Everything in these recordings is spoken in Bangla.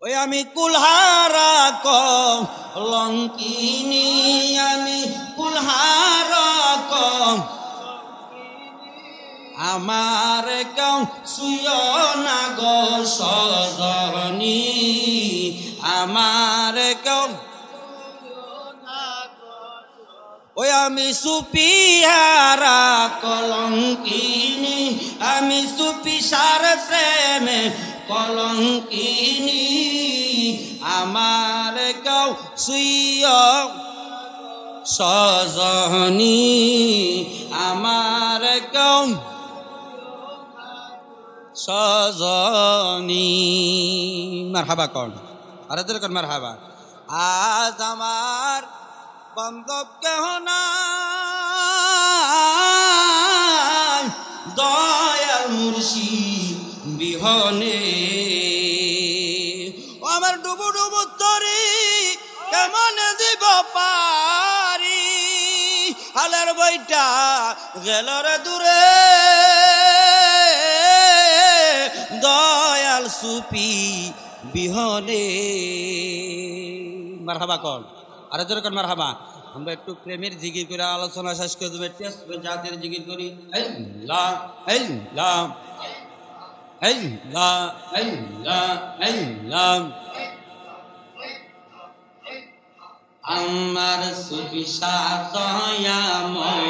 ওই আমি কুলহারা কলঙ্কিনী, আমি কুলহারা আমার কেউ শুয় না গো সজনী, আমার কেউ ওই আমি সুপিহারা কলঙ্কিনী, আমি সুপিসার প্রেমে কলঙ্কিনী, আমার কেউ শুয় সজনী, আমার কেউ সজনী। মারহাবা কন, আরে তোর কন মারহাবা। আজ আমার বান্ধব কেহ নাই, দয়াল মুর্শিদ বিহনে আমার ডুবু ডুবু তরি কেমন দিব পারি, হালের বইটা গেল রে দূরে, দয়াল সুপি বিহনে। মারহাবা কন, আরে জোরে কন মারহাবা। আমরা একটু প্রেমের জিকির করে আলোচনা শেষ করে দেবো। জাতির জিকির করি আল্লাহ আল্লাহ আল্লাহ আল্লাহ আল্লাহ। আমার সুফি দয়াময়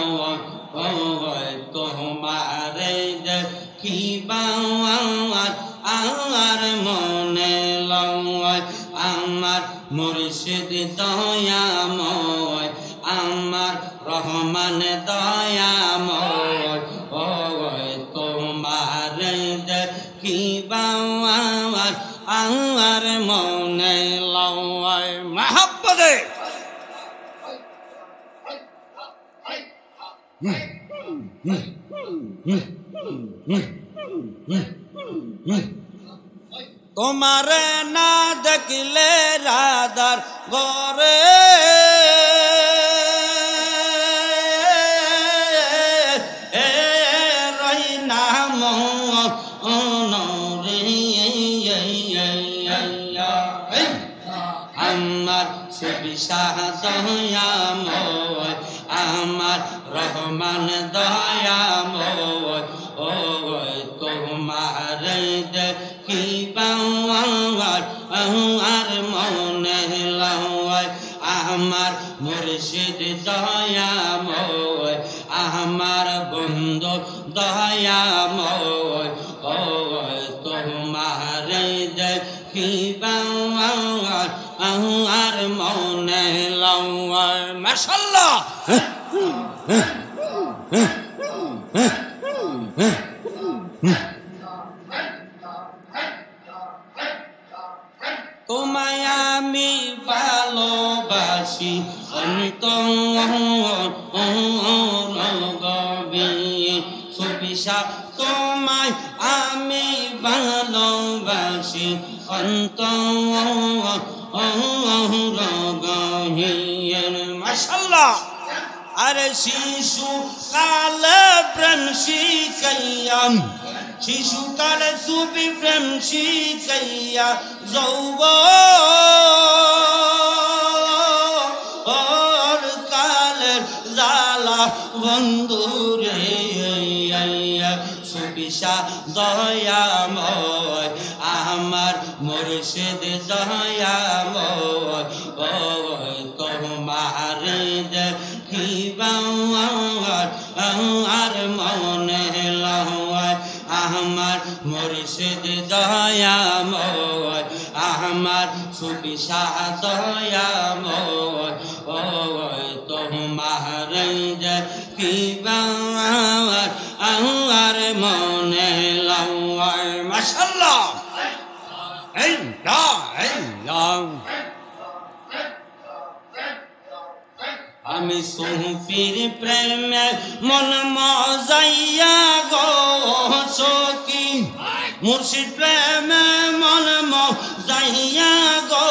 তোমারে দেখিবা আমার মনে লয়, আমার মুর্শিদ দয়াময়, আমার রহমান দয়াময়, তোমারে দেখিবা আমার মনে লয়। মাহাব্বতে তোমারে না দেখলে রাধার ঘরে রই নাম আমার সুবিশাহ দয়াময়, আমার রহমান দয়াময়, ও তোমার দেখিবা আর মনে লয়, আমার মুর্শিদ দয়াময়, আমার বন্ধু দয়াময়, ও তোমার দেখিবা আর মনে লয়। মাশাআল্লাহ। তোমায় আমি ভালোবাসি অন্তরগভীরে, সুবিশা তোমায় আমি ভালোবাসি অন্তরগভীরে। মাশাআল্লাহ। আরে শিশু কালে প্রেম শিখাইয়া, শিশু কালে সুফি প্রেম শিখাইয়া যৌবন কালের জালা বন্ধুরে, সুফিসা দয়াময়, আমার মুর্শিদ দয়াময়, ও তোমার দেখিবা আর মনে লয়, আমার মুর্শিদ দয়াময়, আমার সুফিসা দয়াময়, ও তোমার দেখিবা আর মনে লয়। মাশাআল্লাহ। আমি সুফির প্রেমে মন মজাইয়া গো সখী, মুর্শিদ প্রেমে মন মজাইয়া গো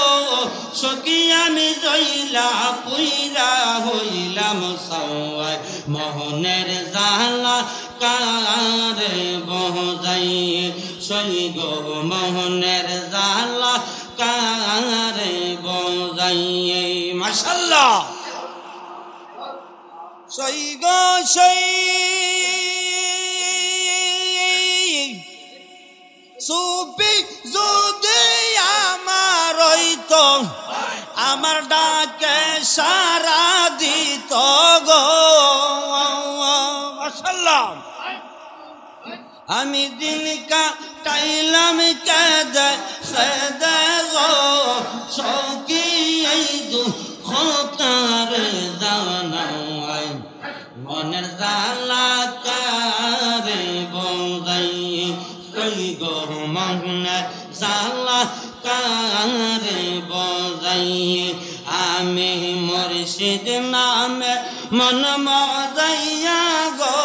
সখী, আমি জইলা পুইরা হইলাম সওয়াই, মোহনের জালা কারে বজাই সই গো, মোহনের জালা মাশাআল্লাহ সই গো সই সুবি যদি আমার হইতো আমার ডাকে সারা দিত গো মাশাআল্লাহ আমি দিন কাটাইলাম কেদে সেদে গো সকি এই দুঃখ তার জানাই মনের জালা কারে বঙ্গাই কই গো মনের জালা কারে বজাই আমি মুর্শিদ নামে মন মজাইয়া গো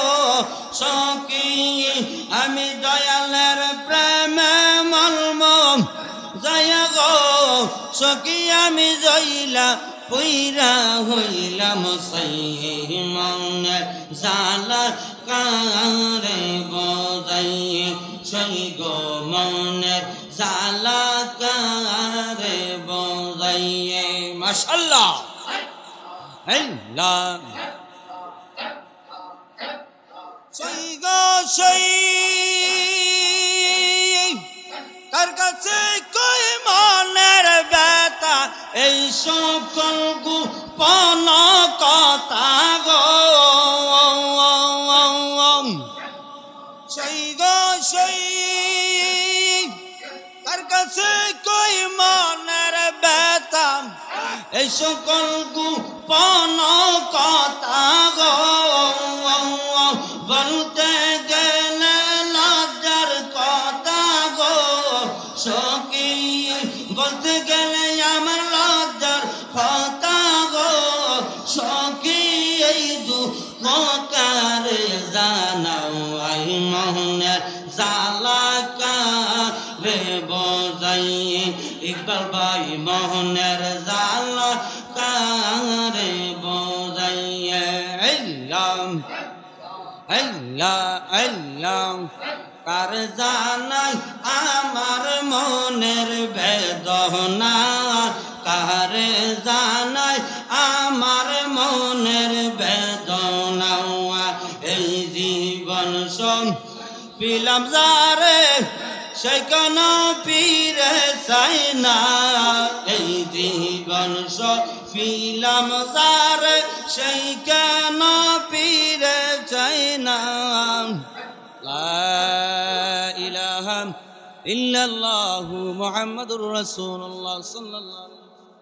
সকি আমি দয়ালের প্রেমে মলম যাইয়া গো সকি আমি জইলা পইরা হইলাম সেই মনে জালা কারে বজাই সেই গো মনে জালা কারে বজাই মাশাআল্লাহ আল্লাহ সেই গো সেই কার কাছে কই মনের ব্যথা এই সকল গোপন কথা গো সেই গো সেই কার কাছে কই মনের ব্যথা এই সকল গোপন কথা গো বলতে গেলে লজ্জার কথা গো সখী বলতে গেলে আমার লজ্জার কথা গো সখী এই দুঃখ কারে জানাও আই মনের জালা কারে বজাই ইকবাল ভাই মনের জালা কারে বজাই আল্লাহ আল্লাহ আল্লাহ কার জানাই আমার মনের বেদনা কার জানাই আমার মনের বেদনা এই জীবন সম পিলাম যারে সে কোন পীরে চাই না এই জীবন সম পিলাম যারে সেই কেন পীরে চাই না লা ইলাহা ইল্লাল্লাহু মুহাম্মাদুর রাসূলুল্লাহ সাল্লাল্লাহু